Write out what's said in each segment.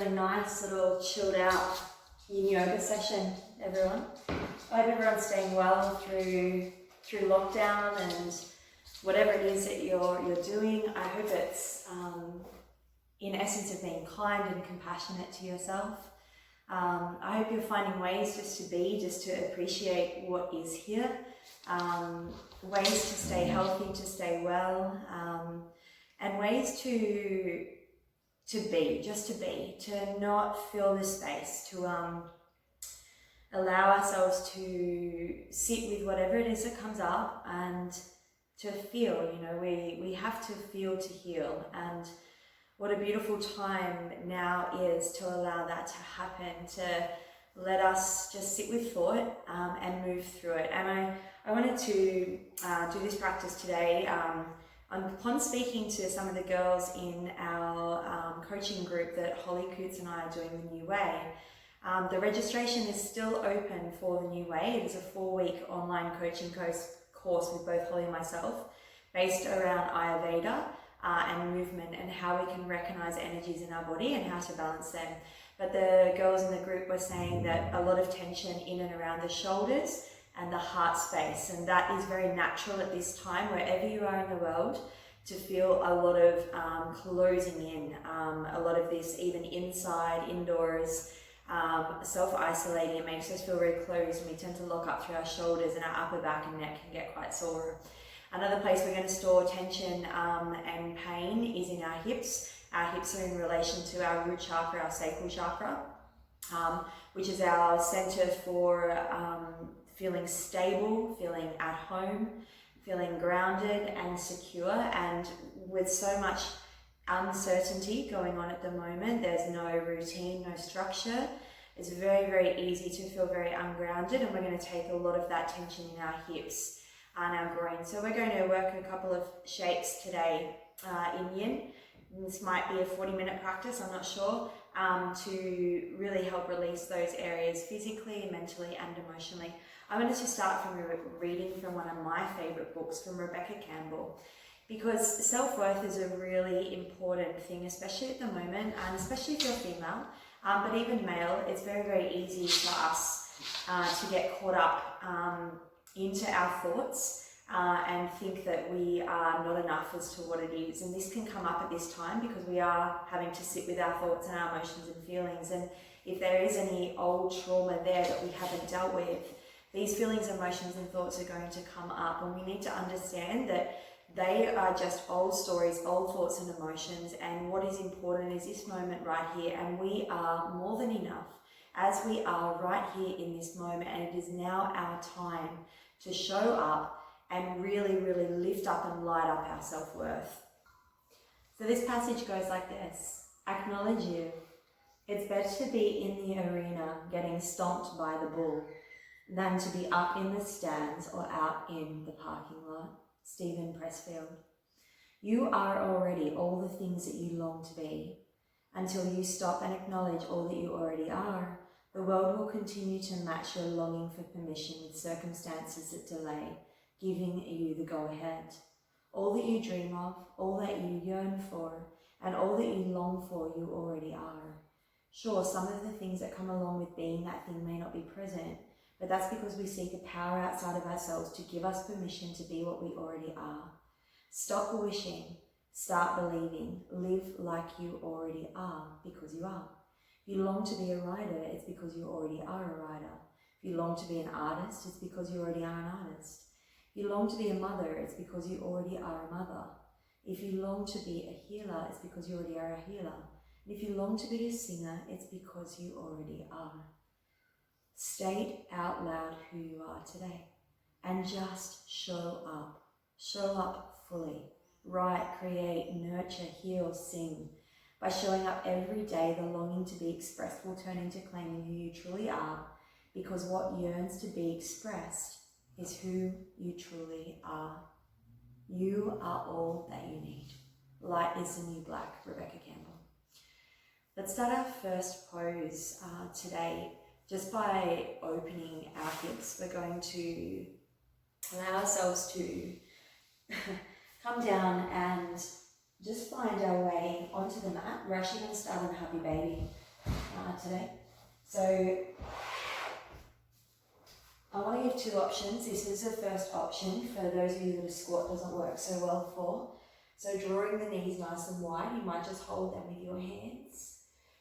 Really nice little chilled out yin yoga session, everyone. I hope everyone's staying well through lockdown and whatever it is that you're doing. I hope it's in essence of being kind and compassionate to yourself. I hope you're finding ways just to appreciate what is here, ways to stay healthy, to stay well, and ways to not fill the space, to allow ourselves to sit with whatever it is that comes up and to feel. We have to feel to heal, and what a beautiful time now is to allow that to happen, to let us just sit with thought and move through it. And I wanted to do this practice today upon speaking to some of the girls in our coaching group that Holly Coots and I are doing the New Way. The registration is still open for the New Way. It is a 4-week online coaching course with both Holly and myself, based around Ayurveda and movement and how we can recognize energies in our body and how to balance them. But the girls in the group were saying that a lot of tension in and around the shoulders and the heart space, and that is very natural at this time, wherever you are in the world, to feel a lot of closing in, a lot of this even indoors, self-isolating. It makes us feel very closed, and we tend to lock up through our shoulders, and our upper back and neck can get quite sore. Another place we're going to store tension and pain is in our hips. Our hips are in relation to our root chakra, our sacral chakra, which is our center for feeling stable, feeling at home, feeling grounded and secure. And with so much uncertainty going on at the moment, there's no routine, no structure. It's very, very easy to feel very ungrounded, and we're going to take a lot of that tension in our hips and our groin. So we're going to work a couple of shapes today in yin. This might be a 40-minute practice, I'm not sure, to really help release those areas physically, mentally and emotionally. I wanted to start from reading from one of my favourite books from Rebecca Campbell, because self-worth is a really important thing, especially at the moment, and especially if you're female, but even male. It's very, very easy for us to get caught up into our thoughts and think that we are not enough as to what it is. And this can come up at this time because we are having to sit with our thoughts and our emotions and feelings. And if there is any old trauma there that we haven't dealt with, these feelings, emotions and thoughts are going to come up, and we need to understand that they are just old stories, old thoughts and emotions, and what is important is this moment right here, and we are more than enough as we are right here in this moment, and it is now our time to show up and really, really lift up and light up our self-worth. So this passage goes like this: acknowledge you. It's better to be in the arena getting stomped by the bull than to be up in the stands or out in the parking lot. Stephen Pressfield. You are already all the things that you long to be. Until you stop and acknowledge all that you already are, the world will continue to match your longing for permission with circumstances that delay, giving you the go-ahead. All that you dream of, all that you yearn for, and all that you long for, you already are. Sure, some of the things that come along with being that thing may not be present, but that's because we seek a power outside of ourselves to give us permission to be what we already are. Stop wishing, start believing, live like you already are, because you are. If you long to be a writer, it's because you already are a writer. If you long to be an artist, it's because you already are an artist. If you long to be a mother, it's because you already are a mother. If you long to be a healer, it's because you already are a healer. And if you long to be a singer, it's because you already are. State out loud who you are today and just show up. Show up fully. Write, create, nurture, heal, sing. By showing up every day, the longing to be expressed will turn into claiming who you truly are, because what yearns to be expressed is who you truly are. You are all that you need. Light is the new black. Rebecca Campbell. Let's start our first pose today. Just by opening our hips, we're going to allow ourselves to come down and just find our way onto the mat. We're actually going to start on Happy Baby. hard today. So I want to give two options. This is the first option for those of you that a squat doesn't work so well for. So drawing the knees nice and wide, you might just hold them with your hands.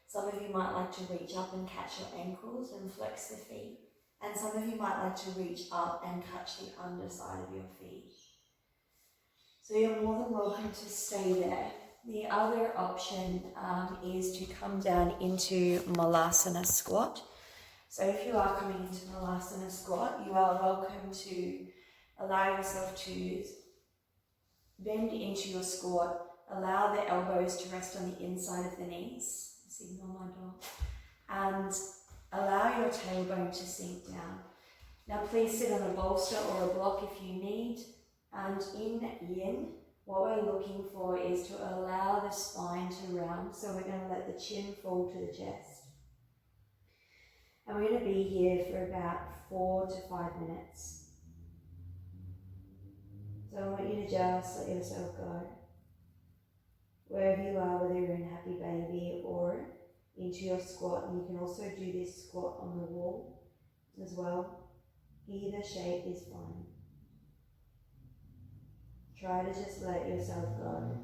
Some of you might like to reach up and catch your ankles and flex the feet. And some of you might like to reach up and catch the underside of your feet. So you're more than welcome to stay there. The other option is to come down into Malasana squat. So if you are coming into Malasana squat, you are welcome to allow yourself to bend into your squat. Allow the elbows to rest on the inside of the knees. Signal my dog. And allow your tailbone to sink down. Now please sit on a bolster or a block if you need. And in yin, what we're looking for is to allow the spine to round. So we're going to let the chin fall to the chest. And we're going to be here for about 4 to 5 minutes. So I want you to just let yourself go. Wherever you are, whether you're in Happy Baby or into your squat, and you can also do this squat on the wall as well. Either shape is fine. Try to just let yourself go.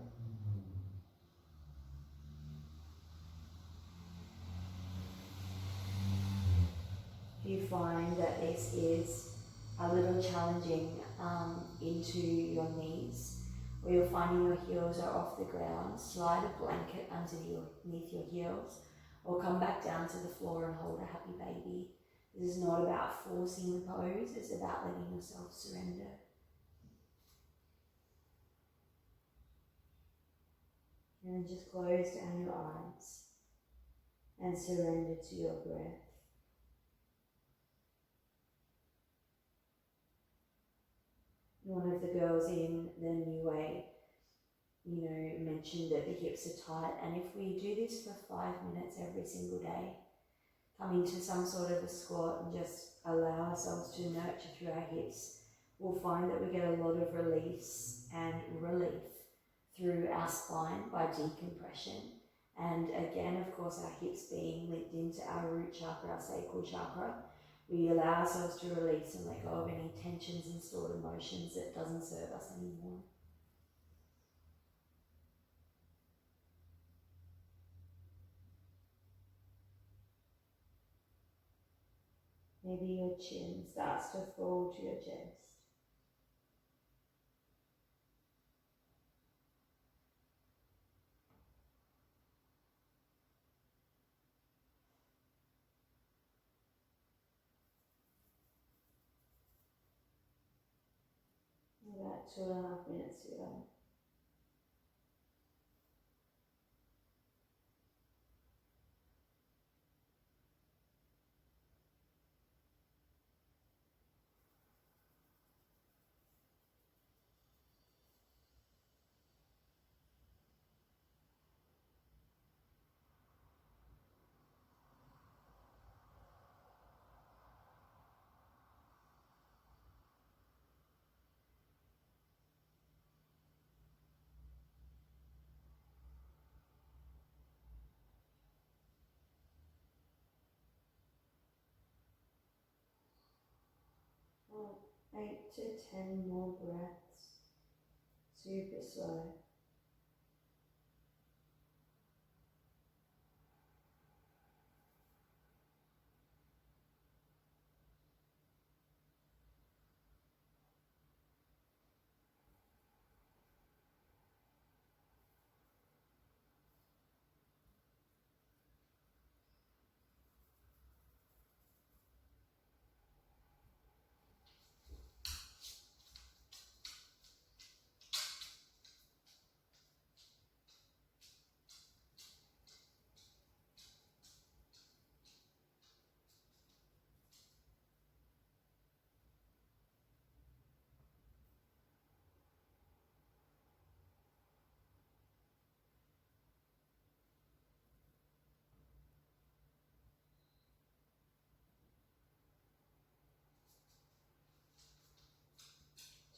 If you find that this is a little challenging into your knees, or you're finding your heels are off the ground, slide a blanket underneath your heels, or come back down to the floor and hold a Happy Baby. This is not about forcing the pose, it's about letting yourself surrender. And then just close down your eyes and surrender to your breath. One of the girls in the New Way, mentioned that the hips are tight, and if we do this for 5 minutes every single day, come into some sort of a squat and just allow ourselves to nurture through our hips, we'll find that we get a lot of release and relief through our spine by decompression. And again, of course, our hips being linked into our root chakra, our sacral chakra, we allow ourselves to release and let go of any tensions and stored emotions that doesn't serve us anymore. Maybe your chin starts to fall to your chest. About 2.5 minutes to go. Oh, 8 to 10 more breaths, super slow.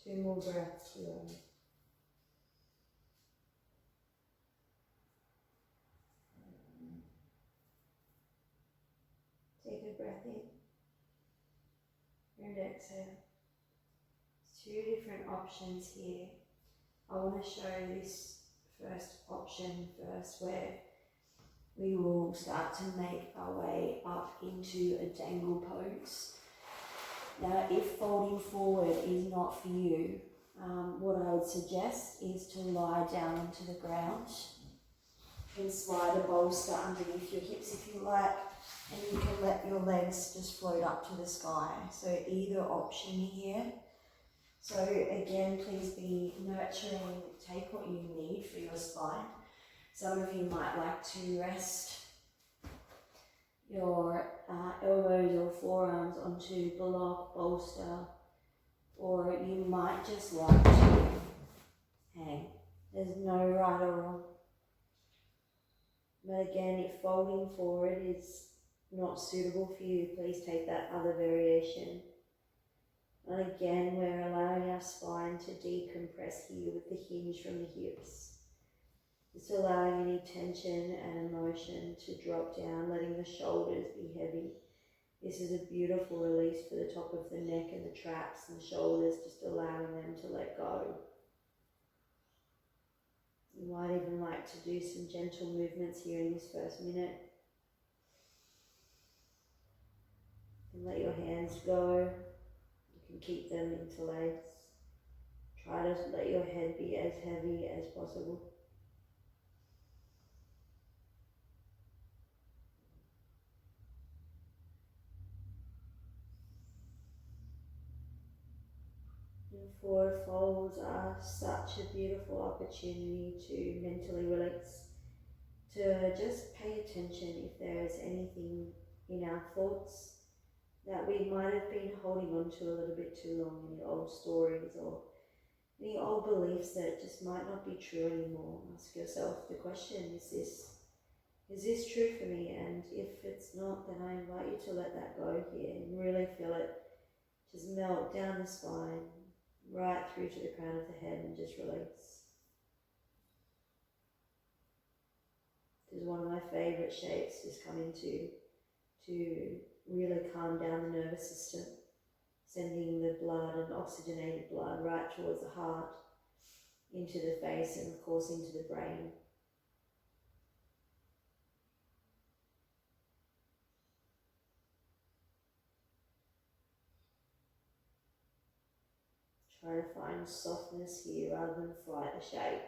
Two more breaths to go. breath in and exhale. Two different options here. I want to show this first option first, where we will start to make our way up into a dangle pose. Now, if folding forward is not for you, what I would suggest is to lie down onto the ground and slide a bolster underneath your hips if you like, and you can let your legs just float up to the sky. So either option here. So again, please be nurturing, take what you need for your spine. Some of you might like to rest your elbows or forearms onto block, bolster, or you might just like to hang. There's no right or wrong. But again, if folding forward is not suitable for you, please take that other variation. And again, we're allowing our spine to decompress here with the hinge from the hips. Just allowing any tension and emotion to drop down, letting the shoulders be heavy. This is a beautiful release for the top of the neck and the traps and shoulders, just allowing them to let go. You might even like to do some gentle movements here in this first minute. And let your hands go. You can keep them interlaced. Try to let your head be as heavy as possible. And forward folds are such a beautiful opportunity to mentally release, to just pay attention if there is anything in our thoughts that we might have been holding on to a little bit too long, any old stories or any old beliefs that just might not be true anymore. Ask yourself the question, is this true for me? And if it's not, then I invite you to let that go here and really feel it just melt down the spine, right through to the crown of the head, and just release. This is one of my favourite shapes, just coming to really calm down the nervous system, sending the blood and oxygenated blood right towards the heart, into the face, and of course into the brain. Try to find softness here rather than fight the shape.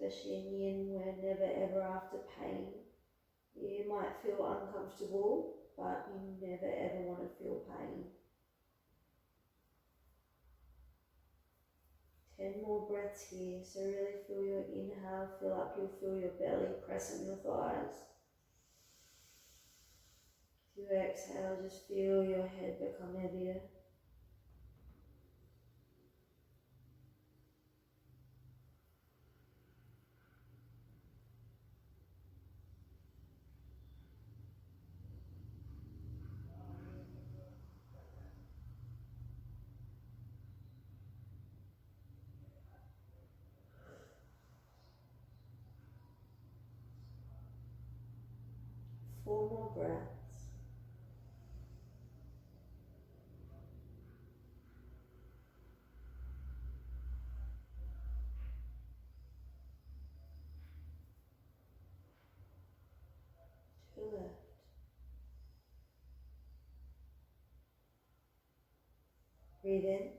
Especially in yin, where never ever after pain, you might feel uncomfortable, but you never ever want to feel pain. 10 more breaths here, so really feel your inhale, fill up, you'll feel your belly, press on your thighs. As you exhale, just feel your head become heavier. Four more breaths. Two left. Breathe in.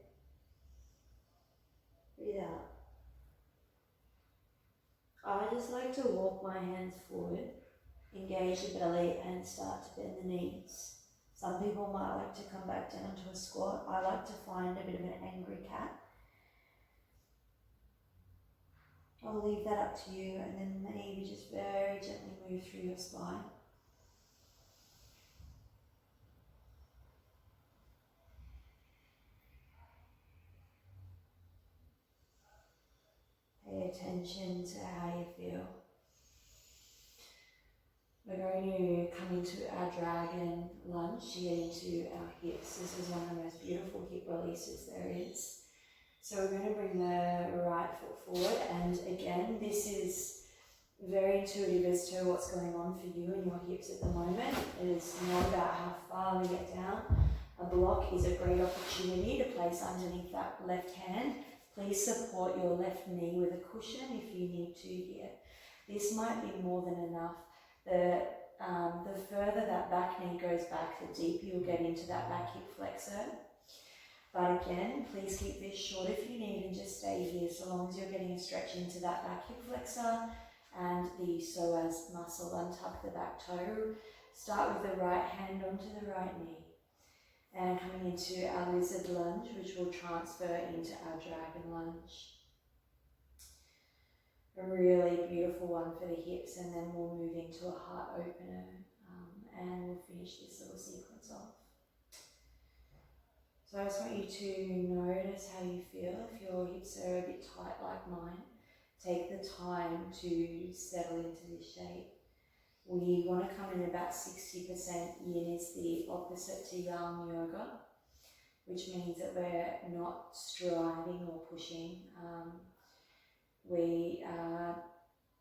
Breathe out. I just like to walk my hands forward, engage the belly, and start to bend the knees. Some people might like to come back down to a squat. I like to find a bit of an angry cat. I'll leave that up to you, and then maybe just very gently move through your spine. Pay attention to how you feel. We're going to come into our dragon lunge to get into our hips. This is one of the most beautiful hip releases there is. So we're going to bring the right foot forward, and again, this is very intuitive as to what's going on for you and your hips at the moment. It is not about how far we get down. A block is a great opportunity to place underneath that left hand. Please support your left knee with a cushion if you need to here. This might be more than enough. The further that back knee goes back, the deeper you'll get into that back hip flexor. But again, please keep this short if you need and just stay here so long as you're getting a stretch into that back hip flexor and the psoas muscle. Untuck the back toe. Start with the right hand onto the right knee. And coming into our lizard lunge, which will transfer into our dragon lunge. A really beautiful one for the hips, and then we'll move into a heart opener and we'll finish this little sequence off. So I just want you to notice how you feel. If your hips are a bit tight like mine, take the time to settle into this shape. We want to come in about 60%. Yin is the opposite to yang yoga, which means that we're not striving or pushing. We are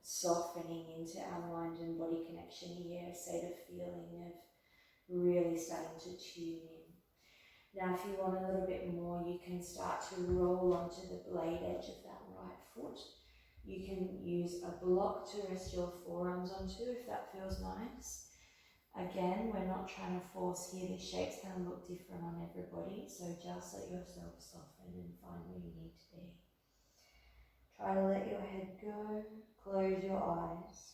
softening into our mind and body connection here, a state of feeling of really starting to tune in. Now, if you want a little bit more, you can start to roll onto the blade edge of that right foot. You can use a block to rest your forearms onto if that feels nice. Again, we're not trying to force here. This shape's going to look different on everybody, so just let yourself soften and find where you need to be. Try to let your head go, close your eyes.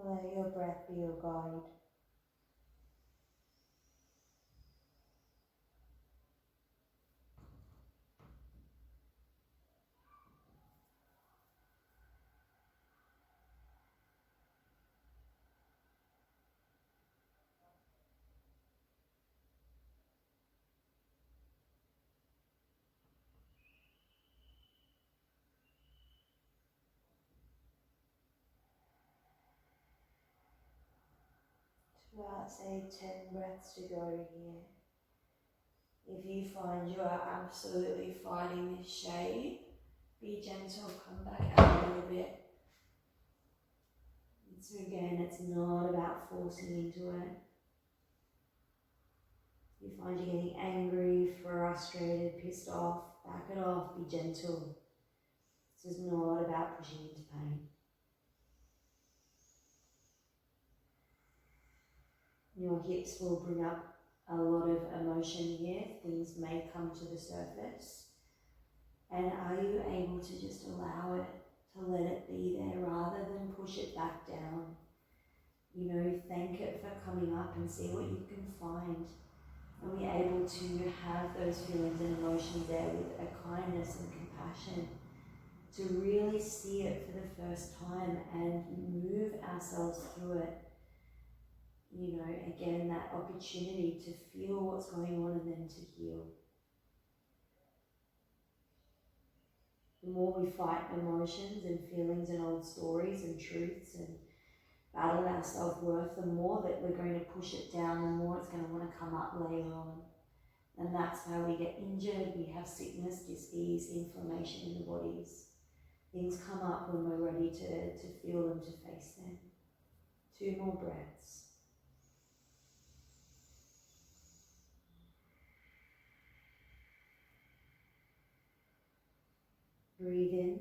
Let your breath be your guide. About, say, 10 breaths to go here. If you find you are absolutely fighting this shape, be gentle, come back out a little bit. And so again, it's not about forcing into it. If you find you're getting angry, frustrated, pissed off, back it off, be gentle. This is not about pushing into pain. Your hips will bring up a lot of emotion here. Things may come to the surface. And are you able to just allow it, to let it be there rather than push it back down? You know, thank it for coming up and see what you can find. And be able to have those feelings and emotions there with a kindness and compassion, to really see it for the first time and move ourselves through it. You know, again, that opportunity to feel what's going on and then to heal. The more we fight emotions and feelings and old stories and truths and battle our self-worth, the more that we're going to push it down, the more it's going to want to come up later on. And that's how we get injured, we have sickness, disease, inflammation in the bodies. Things come up when we're ready to feel them, to face them. 2 more breaths. Breathe in.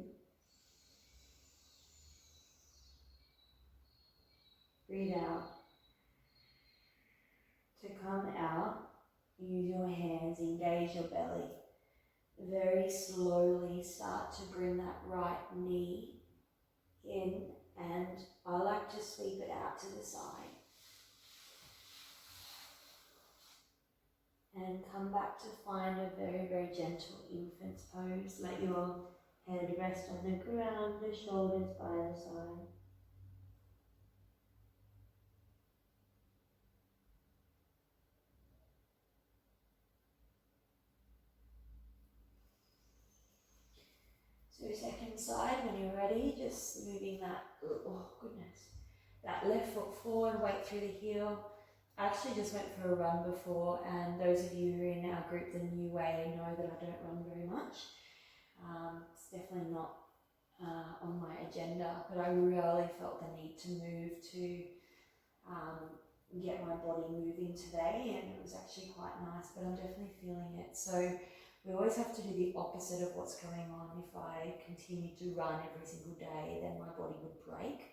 Breathe out. To come out, use your hands, engage your belly. Very slowly start to bring that right knee in, and I like to sweep it out to the side. And come back to find a very, very gentle infant's pose. Let your head rest on the ground, the shoulders by the side. So second side, when you're ready, just moving that, oh goodness, that left foot forward, weight through the heel. I actually just went for a run before, and those of you who are in our group, The New Way, know that I don't run very much. It's definitely not on my agenda, but I really felt the need to move to get my body moving today, and it was actually quite nice, but I'm definitely feeling it. So we always have to do the opposite of what's going on. If I continue to run every single day, then my body would break.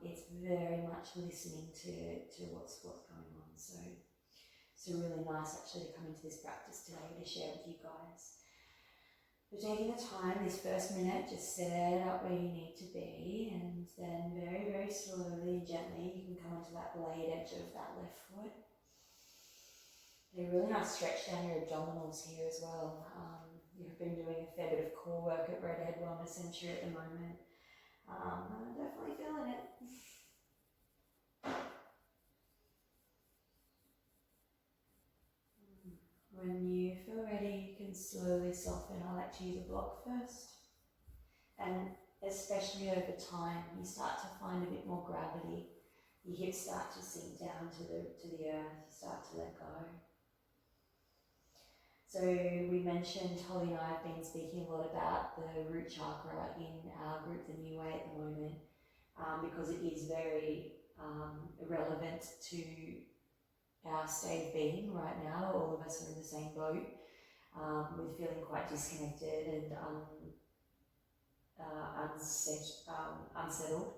It's very much listening to what's going on. So really nice actually to come into this practice today to share with you guys. So taking the time, this first minute, just set up where you need to be, and then very, very slowly and gently you can come onto that blade edge of that left foot. A really nice stretch down your abdominals here as well. You've been doing a fair bit of core work at Redhead Wellness Centre at the moment. I'm definitely feeling it. When you feel ready, you can slowly soften. I like to use a block first. And especially over time, you start to find a bit more gravity. Your hips start to sink down to the earth. You start to let go. So we mentioned, Holly and I have been speaking a lot about the root chakra in our group, The New Way, at the moment, because it is very relevant to our state of being right now. All of us are in the same boat. We're feeling quite disconnected and unsettled.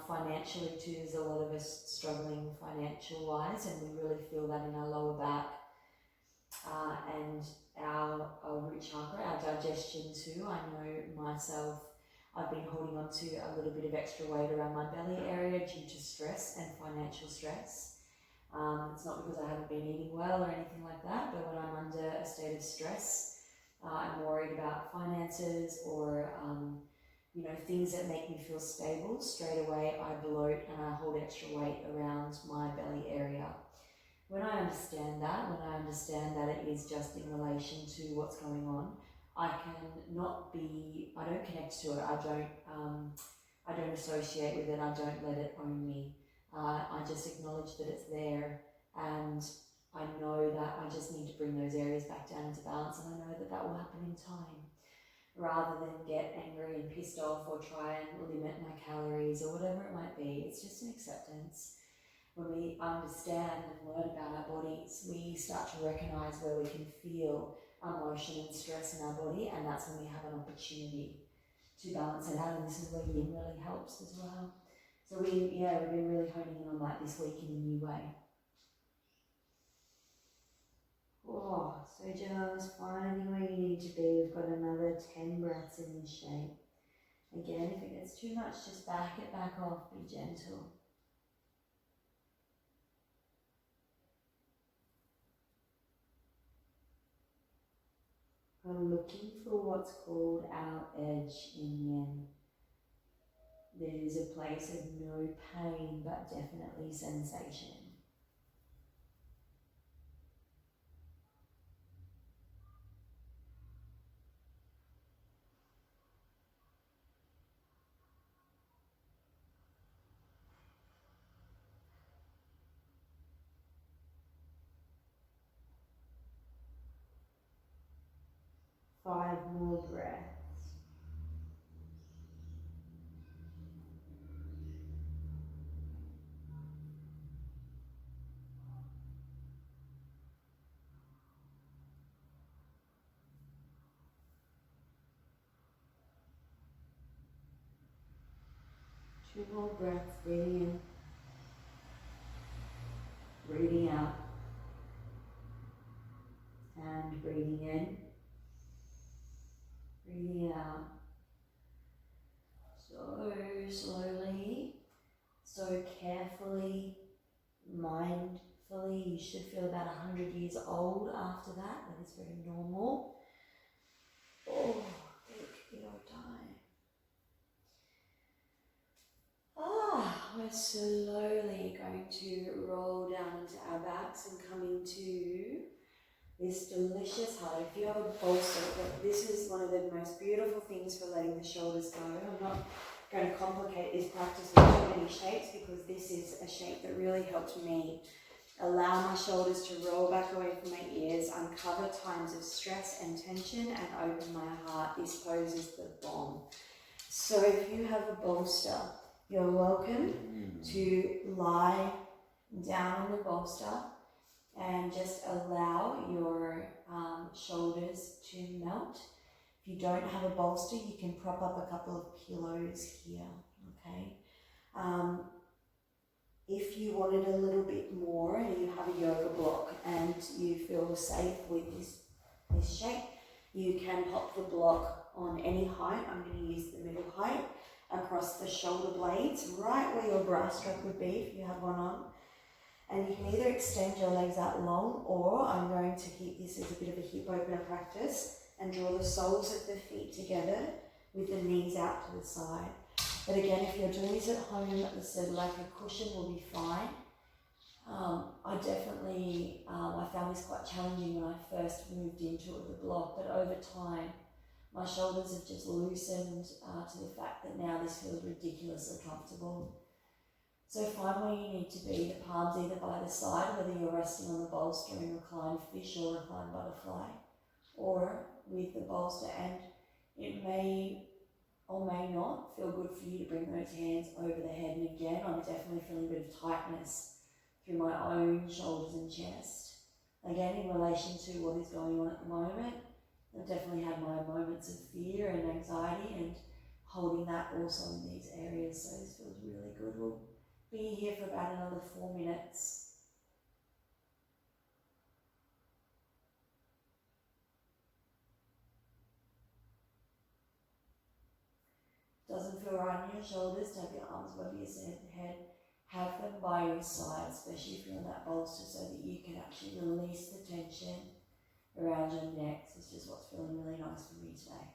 Financially too, there's a lot of us struggling financial wise, and we really feel that in our lower back. And our root chakra, our digestion too. I know myself, I've been holding on to a little bit of extra weight around my belly area due to stress and financial stress. It's not because I haven't been eating well or anything like that, but when I'm under a state of stress, I'm worried about finances or things that make me feel stable. Straight away I bloat and I hold extra weight around my belly area. When I understand that it is just in relation to what's going on, I don't connect to it, I don't associate with it, I don't let it own me. I just acknowledge that it's there, and I know that I just need to bring those areas back down into balance, and I know that will happen in time. Rather than get angry and pissed off or try and limit my calories or whatever it might be, it's just an acceptance. When we understand and learn about our bodies, we start to recognise where we can feel emotion and stress in our body, and that's when we have an opportunity to balance it out, and this is where yin really helps as well. So we've been really honing in on that this week in a new way. Oh, so just finding where you need to be. We've got another 10 breaths in this shape. Again, if it gets too much, just back it back off, be gentle. I'm looking for what's called our edge in yin. There's a place of no pain, but definitely sensation. Five more breaths. 2 more breaths, breathing in, breathing out, and breathing in, breathing out. So slowly, so carefully, mindfully. You should feel about 100 years old after that. That is very normal. Oh, take your time. We're slowly going to roll down into our backs and come into this delicious hug. If you have a bolster, this is one of the most beautiful things for letting the shoulders go. I'm not going to complicate this practice with too many shapes because this is a shape that really helped me allow my shoulders to roll back away from my ears, uncover times of stress and tension, and open my heart. This pose is the bomb. So if you have a bolster, you're welcome to lie down on the bolster and just allow your shoulders to melt. If you don't have a bolster, you can prop up a couple of pillows here, okay? If you wanted a little bit more and you have a yoga block and you feel safe with this shape, you can pop the block on any height. I'm going to use the middle height across the shoulder blades, right where your bra strap would be if you have one on. And you can either extend your legs out long, or I'm going to keep this as a bit of a hip opener practice and draw the soles of the feet together with the knees out to the side. But again, if you're doing this at home, like a cushion will be fine. I definitely, I found this quite challenging when I first moved into it with the block, but over time, my shoulders have just loosened to the fact that now this feels ridiculously comfortable. So find where you need to be, the palms either by the side, whether you're resting on the bolster in reclined fish or reclined butterfly, or with the bolster, and it may or may not feel good for you to bring those hands over the head. And again, I'm definitely feeling a bit of tightness through my own shoulders and chest. Again, in relation to what is going on at the moment, I've definitely had my moments of fear and anxiety and holding that also in these areas. So this feels really good. We'll be here for about another 4 minutes. Doesn't feel right on your shoulders, to have your arms above your head. Have them by your side, especially if you're on that bolster, so that you can actually release the tension around your neck. It's just what's feeling really nice for me today.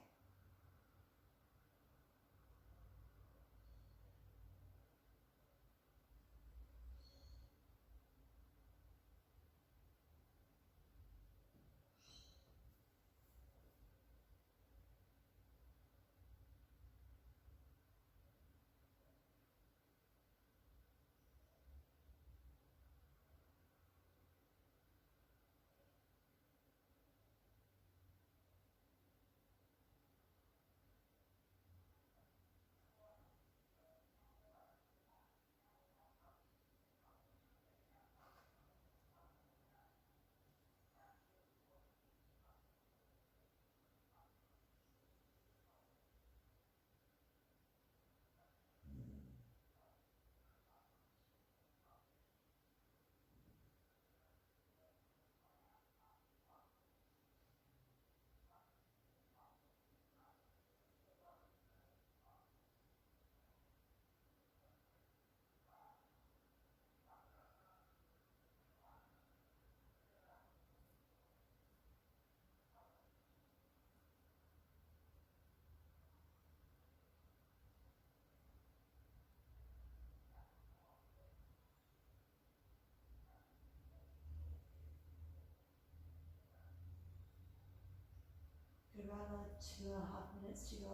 Good, about another 2.5 minutes to go.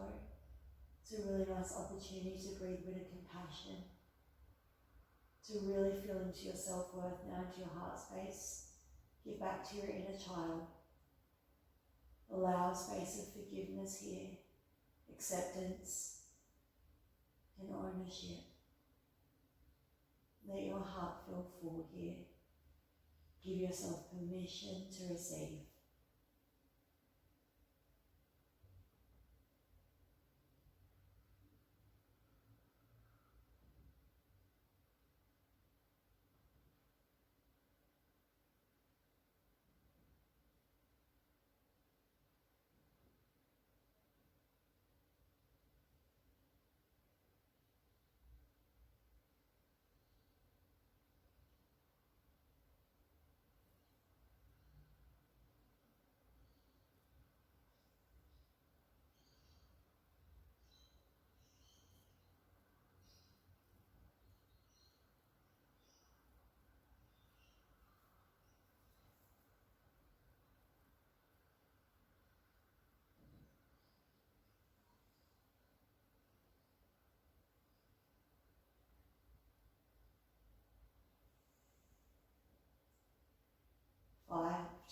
It's a really nice opportunity to breathe a bit of compassion, to really feel into your self-worth now, into your heart space. Give back to your inner child. Allow a space of forgiveness here, acceptance and ownership. Let your heart feel full here. Give yourself permission to receive.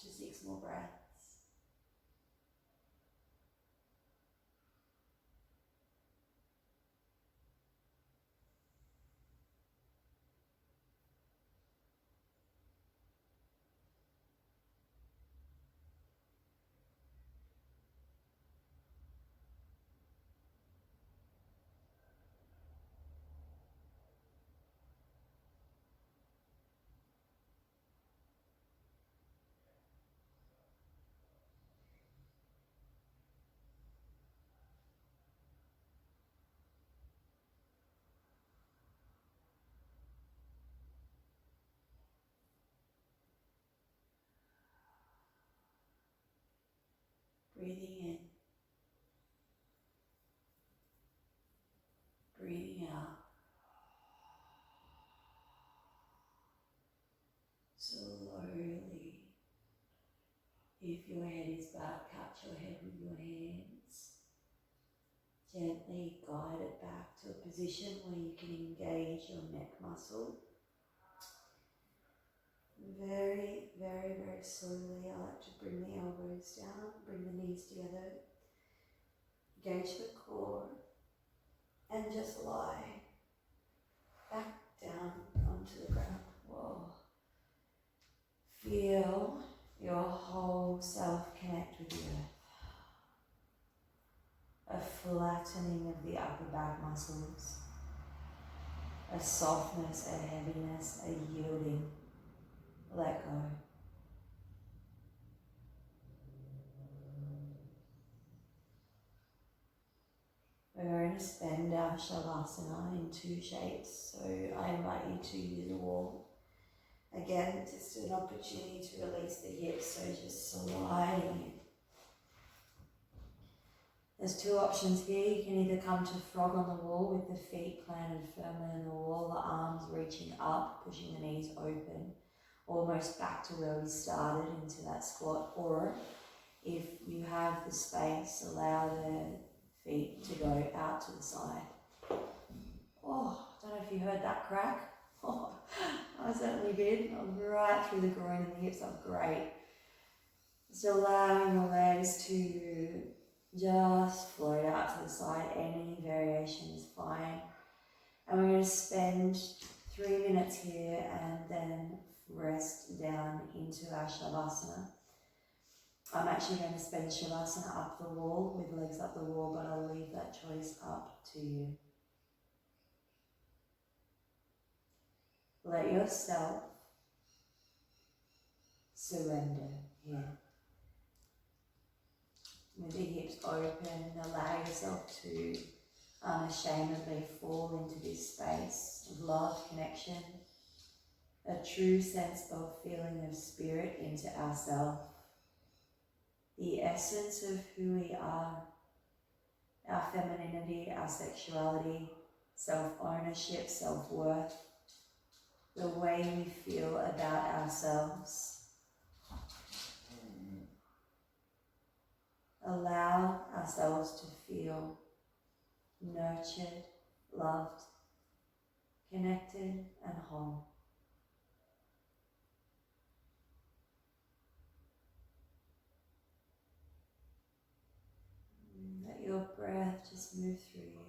to 6 more breaths. Breathing in, breathing out. Slowly, if your head is back, catch your head with your hands. Gently guide it back to a position where you can engage your neck muscle. Very, very, very slowly, I like to bring the elbows down, bring the knees together, engage the core, and just lie back down onto the ground. Whoa. Feel your whole self connect with the earth. A flattening of the upper back muscles, a softness, a heaviness, a yielding. Let go. We're going to spend our Shavasana in 2 shapes, so I invite you to use a wall. Again, just an opportunity to release the hips, so just sliding in. There's 2 options here. You can either come to frog on the wall with the feet planted firmly on the wall, the arms reaching up, pushing the knees open, almost back to where we started into that squat. Or if you have the space, allow the feet to go out to the side. Oh, I don't know if you heard that crack. Oh, I certainly did. I'm right through the groin and the hips up. Great. Just allowing the legs to just float out to the side. Any variation is fine. And we're going to spend 3 minutes here and then rest down into our Shavasana. I'm actually going to spend Shavasana up the wall, with legs up the wall, but I'll leave that choice up to you. Let yourself surrender here. With the hips open, allow yourself to unashamedly fall into this space of love, connection, a true sense of feeling of spirit into ourselves, the essence of who we are, our femininity, our sexuality, self-ownership, self-worth, the way we feel about ourselves. Allow ourselves to feel nurtured, loved, connected, and whole. Let your breath just move through you.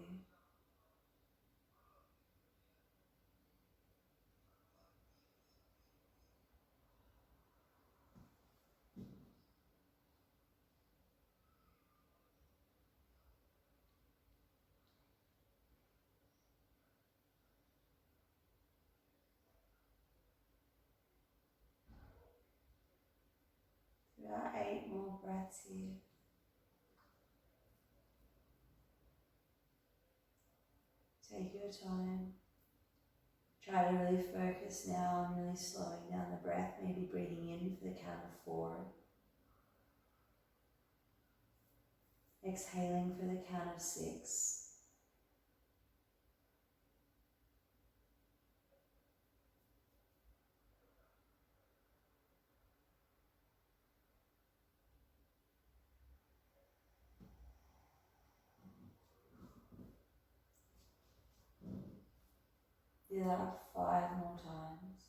About 8 more breaths here. Take your time. Try to really focus now on really slowing down the breath, maybe breathing in for the count of 4. Exhaling for the count of 6. Do that 5 more times.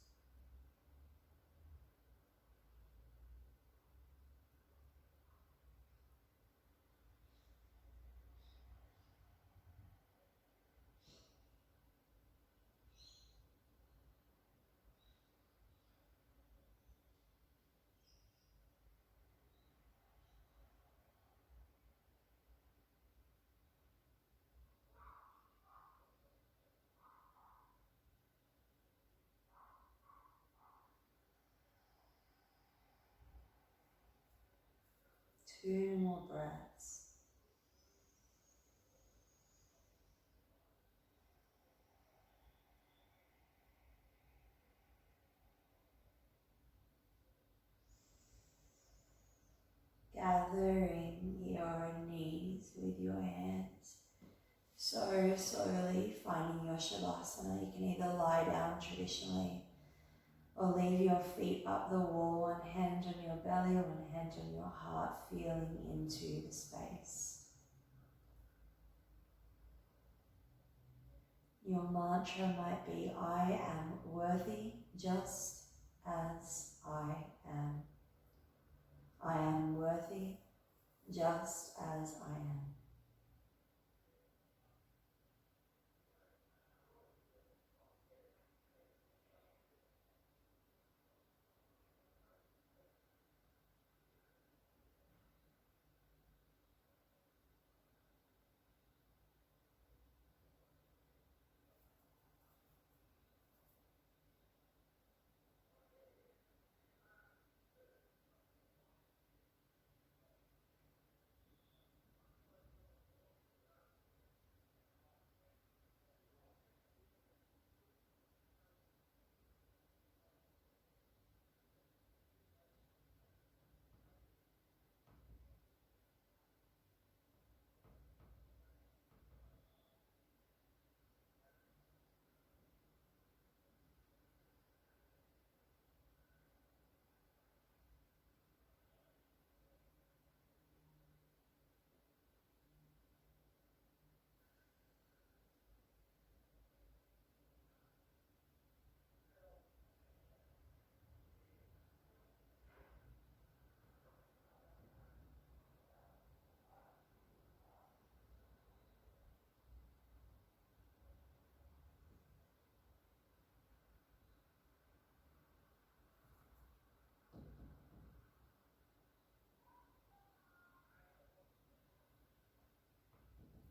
2 more breaths. Gathering your knees with your hands. So slowly finding your Shavasana. You can either lie down traditionally or leave your feet up the wall, one hand on your belly, one hand on your heart, feeling into the space. Your mantra might be, I am worthy just as I am. I am worthy just as I am.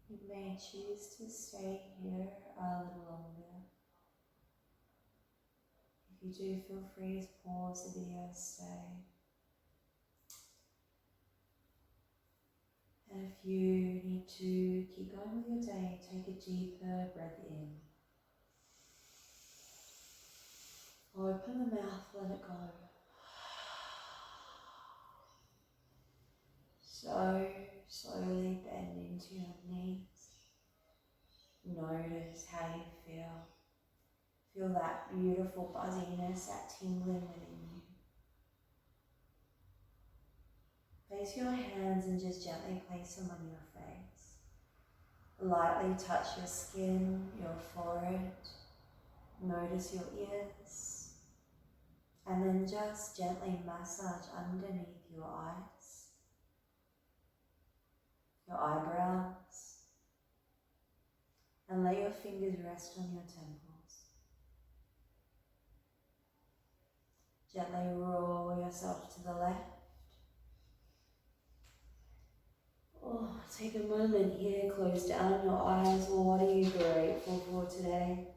You may choose to stay here a little longer. If you do, feel free to pause the video, stay. And if you need to keep going with your day, take a deeper breath in. Open the mouth, let it go. So slowly bend into your knees. Notice how you feel. Feel that beautiful buzziness, that tingling within you. Place your hands and just gently place them on your face. Lightly touch your skin, your forehead. Notice your ears. And then just gently massage underneath your eyes, your eyebrows. And let your fingers rest on your temples. Gently roll yourself to the left. Oh, take a moment here, close down your eyes. What are you grateful for today?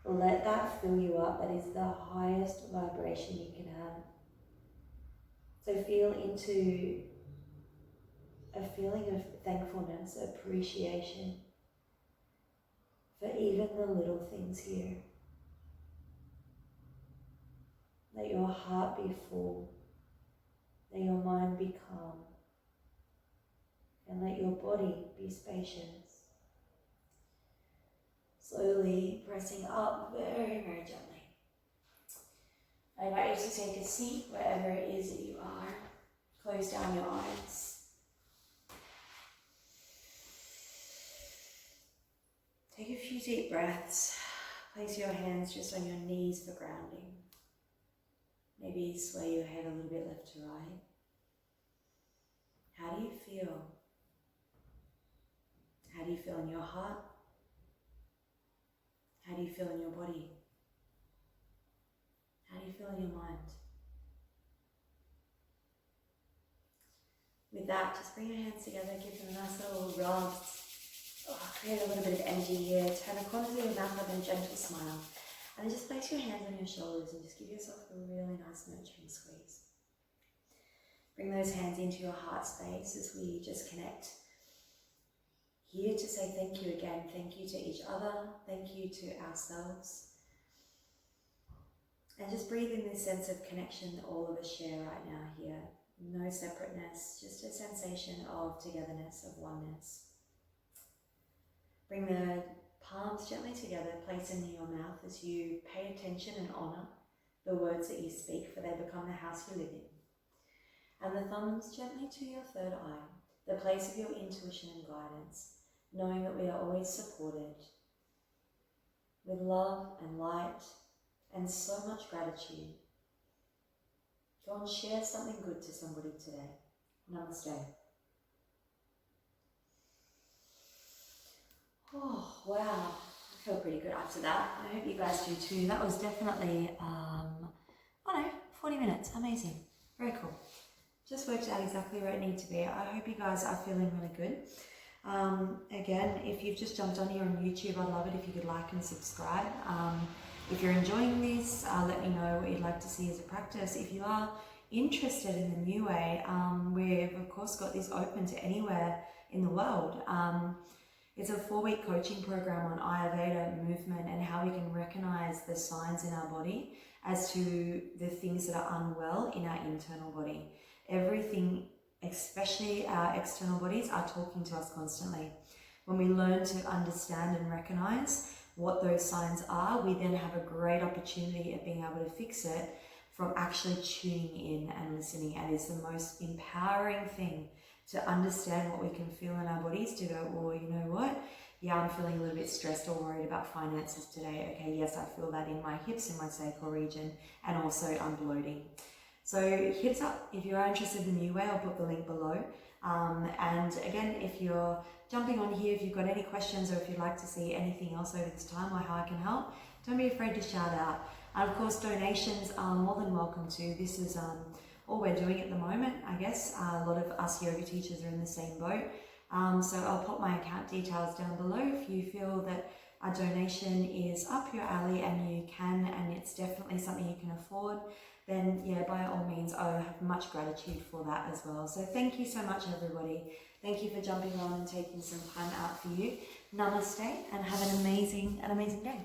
Let that fill you up. That is the highest vibration you can have. So feel into a feeling of thankfulness, appreciation for even the little things here. Let your heart be full. Let your mind be calm. And let your body be spacious. Slowly pressing up very, very gently. I invite you to take a seat wherever it is that you are. Close down your eyes. Take a few deep breaths. Place your hands just on your knees for grounding. Maybe sway your head a little bit left to right. How do you feel? How do you feel in your heart? How do you feel in your body? How do you feel in your mind? With that, just bring your hands together, give them a nice little rub. Create a little bit of energy here. Turn the corners of your mouth up in a gentle smile. And then just place your hands on your shoulders and just give yourself a really nice nurturing squeeze. Bring those hands into your heart space as we just connect here to say thank you again. Thank you to each other. Thank you to ourselves. And just breathe in this sense of connection that all of us share right now here. No separateness, just a sensation of togetherness, of oneness. Bring the palms gently together, place them near your mouth as you pay attention and honour the words that you speak, for they become the house you live in. And the thumbs gently to your third eye, the place of your intuition and guidance, knowing that we are always supported with love and light and so much gratitude. Go and share something good to somebody today. Namaste. Oh, wow. I feel pretty good after that. I hope you guys do too. That was definitely, 40 minutes. Amazing. Very cool. Just worked out exactly where it needed to be. I hope you guys are feeling really good. Again, if you've just jumped on here on YouTube, I'd love it if you could like and subscribe. If you're enjoying this, let me know what you'd like to see as a practice. If you are interested in the New Way, we've of course got this open to anywhere in the world. It's a 4-week coaching program on Ayurveda, movement, and how we can recognize the signs in our body as to the things that are unwell in our internal body. Everything, especially our external bodies, are talking to us constantly. When we learn to understand and recognize what those signs are, we then have a great opportunity at being able to fix it from actually tuning in and listening. And it's the most empowering thing to understand what we can feel in our bodies, to go, well, you know what? Yeah, I'm feeling a little bit stressed or worried about finances today. Okay, yes, I feel that in my hips, in my sacral region, and also I'm bloating. So hit us up if you are interested in the New Way. I'll put the link below. And again, if you're jumping on here, if you've got any questions or if you'd like to see anything else over this time or how I can help, don't be afraid to shout out. And of course, donations are more than welcome to. This is all we're doing at the moment, I guess. A lot of us yoga teachers are in the same boat. So I'll put my account details down below if you feel that a donation is up your alley and you can, and it's definitely something you can afford, then yeah, by all means, I have much gratitude for that as well. So thank you so much, everybody. Thank you for jumping on and taking some time out for you. Namaste, and have an amazing day.